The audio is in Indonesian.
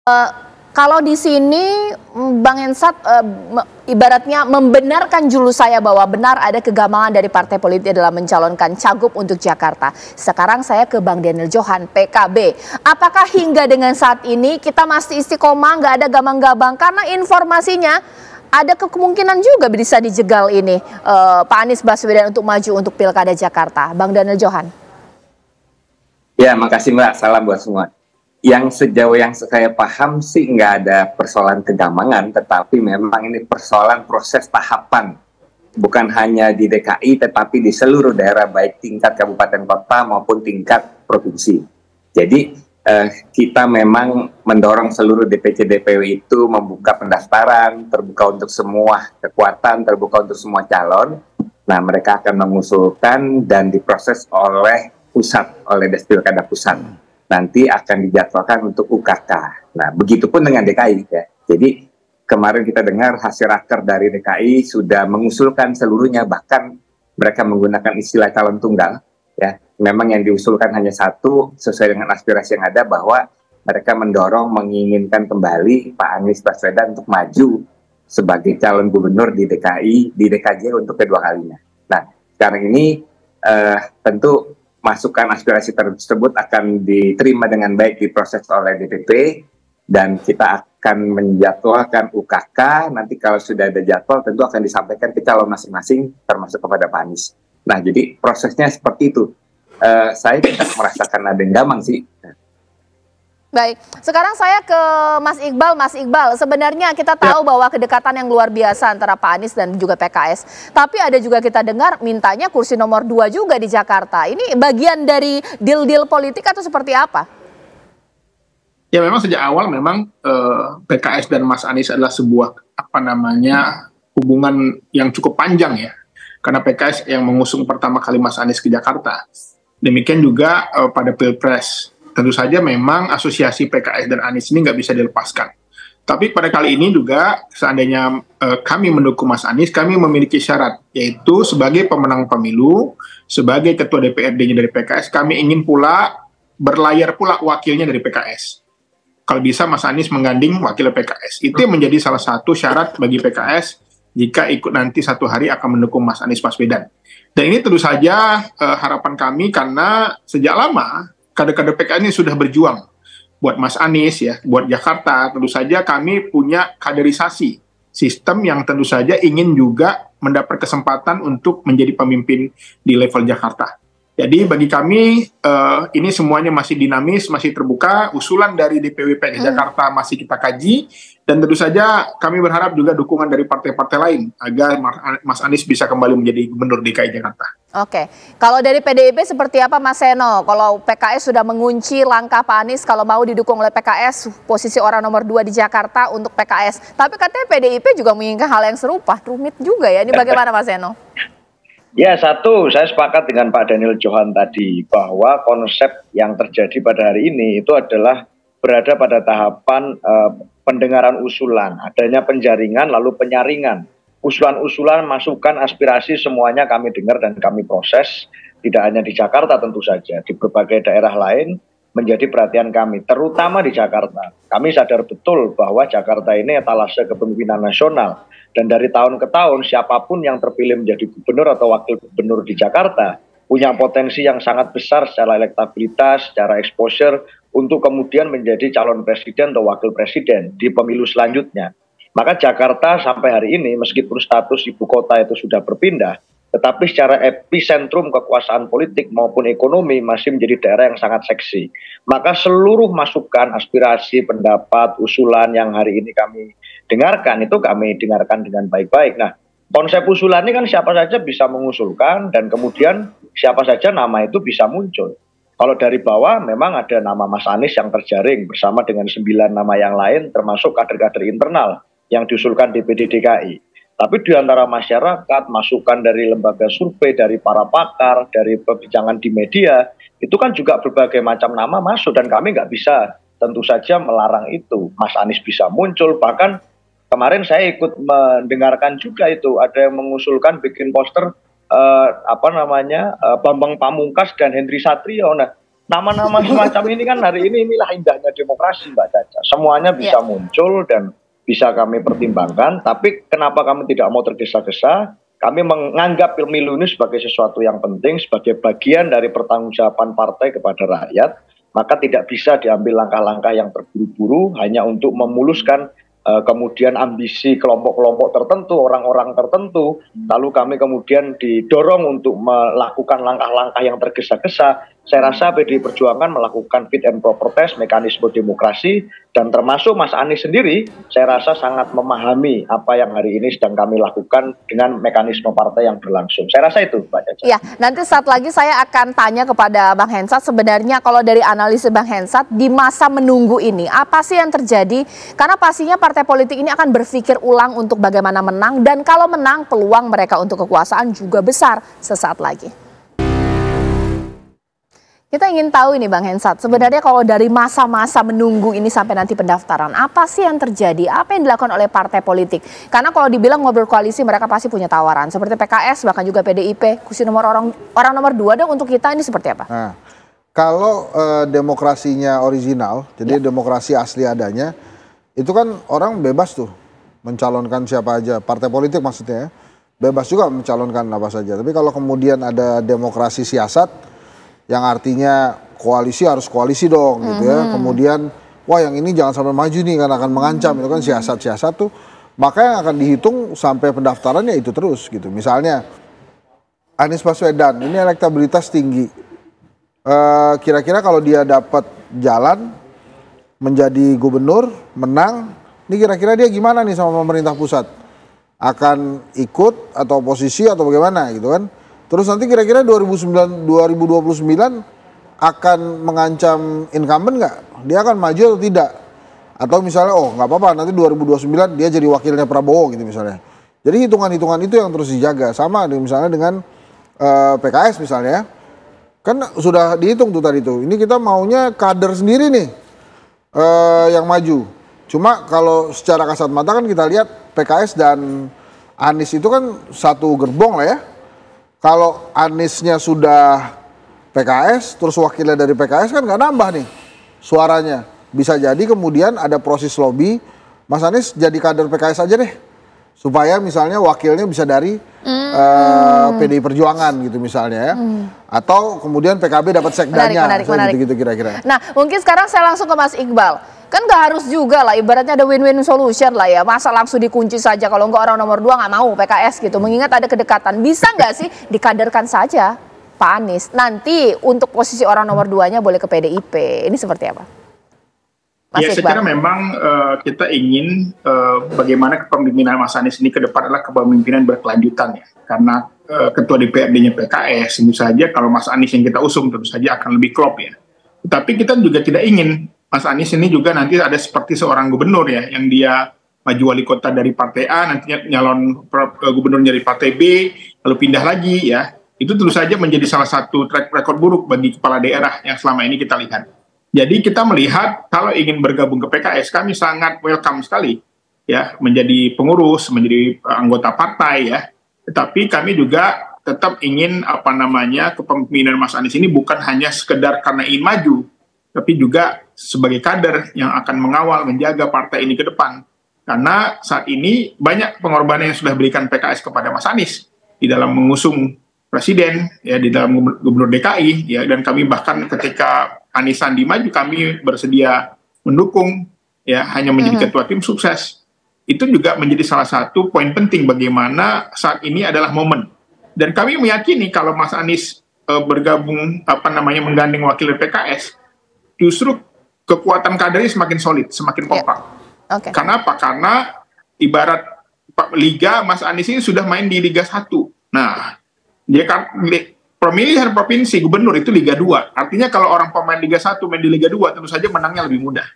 Eee, kalau di sini, Bang Hensat, ibaratnya membenarkan julu saya bahwa benar ada kegamangan dari partai politik dalam mencalonkan cagup untuk Jakarta. Sekarang saya ke Bang Daniel Johan, PKB. Apakah hingga dengan saat ini kita masih istiqomah, nggak ada gambang-gambang? Karena informasinya ada kemungkinan juga bisa dijegal ini, Pak Anies Baswedan untuk maju untuk Pilkada Jakarta. Bang Daniel Johan. Ya, makasih Mbak. Salam buat semua. Yang sejauh yang saya paham sih nggak ada persoalan kegamangan, tetapi memang ini persoalan proses tahapan. Bukan hanya di DKI, tetapi di seluruh daerah, baik tingkat kabupaten kota maupun tingkat provinsi. Jadi kita memang mendorong seluruh DPC-DPW itu membuka pendaftaran, terbuka untuk semua kekuatan, terbuka untuk semua calon. Nah, mereka akan mengusulkan dan diproses oleh pusat, oleh Despilkada Pusat. Nanti akan dijadwalkan untuk UKK. Nah, begitupun dengan DKI ya. Jadi kemarin kita dengar hasil raker dari DKI sudah mengusulkan seluruhnya, bahkan mereka menggunakan istilah calon tunggal ya. Memang yang diusulkan hanya satu sesuai dengan aspirasi yang ada, bahwa mereka mendorong menginginkan kembali Pak Anies Baswedan untuk maju sebagai calon gubernur di DKJ untuk kedua kalinya. Nah, sekarang ini tentu masukan aspirasi tersebut akan diterima dengan baik, diproses oleh DPP, dan kita akan menjadwalkan UKK. Nanti kalau sudah ada jadwal tentu akan disampaikan ke calon masing-masing, termasuk kepada Pak Anies. Nah, jadi prosesnya seperti itu. Saya tidak merasakan ada yang gamang sih. Baik, sekarang saya ke Mas Iqbal. Mas Iqbal, sebenarnya kita tahu bahwa kedekatan yang luar biasa antara Pak Anies dan juga PKS. Tapi ada juga kita dengar mintanya kursi nomor 2 juga di Jakarta. Ini bagian dari deal-deal politik atau seperti apa? Ya, memang sejak awal memang PKS dan Mas Anies adalah sebuah hubungan yang cukup panjang ya. Karena PKS yang mengusung pertama kali Mas Anies ke Jakarta. Demikian juga pada Pilpres. Tentu saja memang asosiasi PKS dan Anies ini nggak bisa dilepaskan. Tapi pada kali ini juga seandainya kami mendukung Mas Anies, kami memiliki syarat, yaitu sebagai pemenang pemilu, sebagai ketua DPRD-nya dari PKS, kami ingin pula berlayar pula wakilnya dari PKS. Kalau bisa Mas Anies mengganding wakil PKS. Itu yang menjadi salah satu syarat bagi PKS jika ikut nanti satu hari akan mendukung Mas Anies Baswedan. Dan ini tentu saja harapan kami, karena sejak lama kader-kader PKS ini sudah berjuang buat Mas Anies ya, buat Jakarta. Tentu saja kami punya kaderisasi sistem yang tentu saja ingin juga mendapat kesempatan untuk menjadi pemimpin di level Jakarta. Jadi bagi kami ini semuanya masih dinamis, masih terbuka. Usulan dari DPW PKS Jakarta masih kita kaji, dan tentu saja kami berharap juga dukungan dari partai-partai lain agar Mas Anies bisa kembali menjadi gubernur DKI Jakarta. Oke, kalau dari PDIP seperti apa Mas Seno? Kalau PKS sudah mengunci langkah Pak Anies kalau mau didukung oleh PKS, posisi orang nomor 2 di Jakarta untuk PKS. Tapi katanya PDIP juga menginginkan hal yang serupa, rumit juga ya. Ini bagaimana Mas Seno? Ya, satu, saya sepakat dengan Pak Daniel Johan tadi bahwa konsep yang terjadi pada hari ini itu adalah berada pada tahapan pendengaran usulan, adanya penjaringan lalu penyaringan. Usulan-usulan, masukan, aspirasi semuanya kami dengar dan kami proses, tidak hanya di Jakarta tentu saja, di berbagai daerah lain menjadi perhatian kami, terutama di Jakarta. Kami sadar betul bahwa Jakarta ini etalase kepemimpinan nasional. Dan dari tahun ke tahun, siapapun yang terpilih menjadi gubernur atau wakil gubernur di Jakarta punya potensi yang sangat besar secara elektabilitas, secara exposure, untuk kemudian menjadi calon presiden atau wakil presiden di pemilu selanjutnya. Maka Jakarta sampai hari ini, meskipun status ibu kota itu sudah berpindah, tetapi secara epicentrum kekuasaan politik maupun ekonomi masih menjadi daerah yang sangat seksi. Maka seluruh masukan, aspirasi, pendapat, usulan yang hari ini kami dengarkan, itu kami dengarkan dengan baik-baik. Nah, konsep usulan ini kan siapa saja bisa mengusulkan, dan kemudian siapa saja nama itu bisa muncul. Kalau dari bawah memang ada nama Mas Anies yang terjaring bersama dengan 9 nama yang lain, termasuk kader-kader internal yang diusulkan DPD DKI. Tapi di antara masyarakat, masukan dari lembaga survei, dari para pakar, dari perbincangan di media, itu kan juga berbagai macam nama masuk, dan kami nggak bisa tentu saja melarang itu. Mas Anies bisa muncul, bahkan kemarin saya ikut mendengarkan juga itu, ada yang mengusulkan bikin poster Bambang Pamungkas dan Henry Satrio. Nah, nama-nama semacam ini kan hari ini inilah indahnya demokrasi, Mbak Caca. Semuanya bisa muncul dan bisa kami pertimbangkan, tapi kenapa kami tidak mau tergesa-gesa? Kami menganggap pemilu ini sebagai sesuatu yang penting, sebagai bagian dari pertanggungjawaban partai kepada rakyat, maka tidak bisa diambil langkah-langkah yang terburu-buru hanya untuk memuluskan kemudian ambisi kelompok-kelompok tertentu, orang-orang tertentu, lalu kami kemudian didorong untuk melakukan langkah-langkah yang tergesa-gesa. Saya rasa PDI Perjuangan melakukan fit and proper test, mekanisme demokrasi, dan termasuk Mas Anies sendiri, saya rasa sangat memahami apa yang hari ini sedang kami lakukan dengan mekanisme partai yang berlangsung. Saya rasa itu, Pak Caca. Ya, nanti saat lagi saya akan tanya kepada Bang Hensat, sebenarnya kalau dari analisis Bang Hensat, di masa menunggu ini, apa sih yang terjadi? Karena pastinya partai politik ini akan berpikir ulang untuk bagaimana menang, dan kalau menang, peluang mereka untuk kekuasaan juga besar sesaat lagi. Kita ingin tahu ini Bang Hensat, sebenarnya kalau dari masa-masa menunggu ini sampai nanti pendaftaran, apa sih yang terjadi? Apa yang dilakukan oleh partai politik? Karena kalau dibilang mau berkoalisi, mereka pasti punya tawaran. Seperti PKS, bahkan juga PDIP, kursi orang nomor 2 dong untuk kita ini seperti apa? Nah, kalau demokrasinya original, jadi demokrasi asli adanya, itu kan orang bebas tuh mencalonkan siapa aja, partai politik maksudnya ya, bebas juga mencalonkan apa saja. Tapi kalau kemudian ada demokrasi siasat, yang artinya koalisi harus koalisi dong gitu ya. Kemudian wah yang ini jangan sampai maju nih karena akan mengancam, itu kan siasat-siasat tuh. Maka yang akan dihitung sampai pendaftarannya itu terus gitu. Misalnya Anies Baswedan ini elektabilitas tinggi. Kira-kira kalau dia dapat jalan menjadi gubernur, menang, ini kira-kira dia gimana nih sama pemerintah pusat? Akan ikut atau oposisi atau bagaimana gitu kan? Terus nanti kira-kira 2029 akan mengancam incumbent nggak? Dia akan maju atau tidak? Atau misalnya oh nggak apa-apa nanti 2029 dia jadi wakilnya Prabowo gitu misalnya. Jadi hitungan-hitungan itu yang terus dijaga. Sama misalnya dengan PKS misalnya. Kan sudah dihitung tuh tadi tuh. Ini kita maunya kader sendiri nih yang maju. Cuma kalau secara kasat mata kan kita lihat PKS dan Anies itu kan satu gerbong lah ya. Kalau Aniesnya sudah PKS, terus wakilnya dari PKS kan nggak nambah nih suaranya. Bisa jadi kemudian ada proses lobby, Mas Anies jadi kader PKS aja deh. Supaya misalnya wakilnya bisa dari PDI Perjuangan gitu misalnya ya. Atau kemudian PKB dapat sekdanya, gitu-gitu kira-kira. Nah mungkin sekarang saya langsung ke Mas Iqbal. Kan nggak harus juga lah, ibaratnya ada win-win solution lah ya. Masa langsung dikunci saja, kalau nggak orang nomor 2 nggak mau PKS gitu. Mengingat ada kedekatan, bisa nggak sih dikaderkan saja Pak Anies? Nanti untuk posisi orang nomor 2-nya boleh ke PDIP. Ini seperti apa? Mas ya, saya kira memang kita ingin bagaimana kepemimpinan Mas Anies ini ke depan adalah kepemimpinan berkelanjutan ya. Karena ketua DPRD-nya PKS, tentu saja kalau Mas Anies yang kita usung tentu saja akan lebih klop ya. Tetapi kita juga tidak ingin Mas Anies ini juga nanti ada seperti seorang gubernur ya, yang dia maju wali kota dari partai A, nantinya nyalon gubernur dari partai B, lalu pindah lagi ya. Itu tentu saja menjadi salah satu track record buruk bagi kepala daerah yang selama ini kita lihat. Jadi kita melihat kalau ingin bergabung ke PKS, kami sangat welcome sekali ya, menjadi pengurus, menjadi anggota partai ya. Tetapi kami juga tetap ingin kepemimpinan Mas Anies ini bukan hanya sekedar karena ingin maju, tapi juga sebagai kader yang akan mengawal, menjaga partai ini ke depan. Karena saat ini banyak pengorbanan yang sudah berikan PKS kepada Mas Anies di dalam mengusung presiden, ya, di dalam gubernur DKI, ya, dan kami bahkan ketika Anies Sandi maju, kami bersedia mendukung, ya, hanya menjadi ketua tim sukses. Itu juga menjadi salah satu poin penting bagaimana saat ini adalah momen. Dan kami meyakini kalau Mas Anies bergabung, menggandeng wakil PKS, justru kekuatan kadernya semakin solid, semakin kompak. Okay. Karena apa? Karena ibarat Liga, Mas Anies ini sudah main di Liga 1. Nah, dia kan pemilihan provinsi gubernur itu Liga 2. Artinya kalau orang pemain Liga 1 main di Liga 2, tentu saja menangnya lebih mudah.